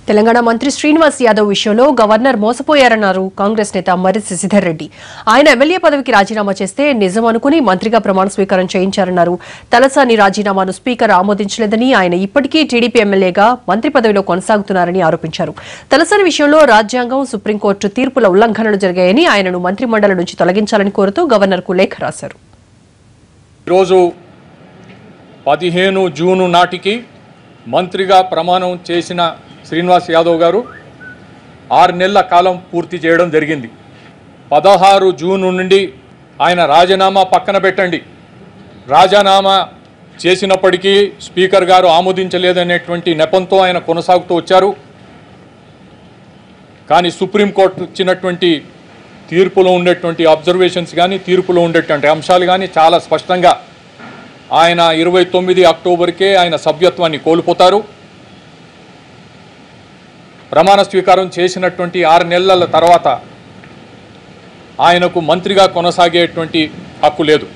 తెలంగాణ మంత్రి శ్రీనివాస్ యాదవ్ విషయంలో గవర్నర్ మోసపోయారన్నారు కాంగ్రెస్ నేత మర్రి శశిధర్ రెడ్డి. ఆయన ఎమ్మెల్యే పదవికి రాజీనామా చేస్తే నిజం అనుకుని మంత్రిగా ప్రమాణ స్వీకారం చేయించారన్నారు. తలసాని రాజీనామాను స్పీకర్ ఆమోదించలేదని, ఆయన ఇప్పటికీ టీడీపీ ఎమ్మెల్యేగా మంత్రి పదవిలో కొనసాగుతున్నారని ఆరోపించారు. తలసాని విషయంలో రాజ్యాంగం, సుప్రీంకోర్టు తీర్పుల ఉల్లంఘనలు జరిగాయని, ఆయనను మంత్రిమండలి నుంచి తొలగించాలని కోరుతూ గవర్నర్కు లేఖ రాశారు. ఈరోజు 15 జూన్ నాటికి మంత్రిగా ప్రమాణం చేసిన శ్రీనివాస్ యాదవ్ గారు 6 నెలల కాలం పూర్తి చేయడం జరిగింది. 16 జూన్ నుండి ఆయన రాజీనామా పక్కన పెట్టండి, రాజీనామా చేసినప్పటికీ స్పీకర్ గారు ఆమోదించలేదనేటువంటి నెపంతో ఆయన కొనసాగుతూ వచ్చారు. కానీ సుప్రీంకోర్టు ఇచ్చినటువంటి తీర్పులో ఉండేటువంటి అబ్జర్వేషన్స్ కానీ, తీర్పులో ఉండేటువంటి అంశాలు కానీ చాలా స్పష్టంగా ఆయన 29 అక్టోబర్కే ఆయన సభ్యత్వాన్ని కోల్పోతారు. ప్రమాణ స్వీకారం చేసినటువంటి 6 నెలల తర్వాత ఆయనకు మంత్రిగా కొనసాగేటువంటి హక్కు లేదు.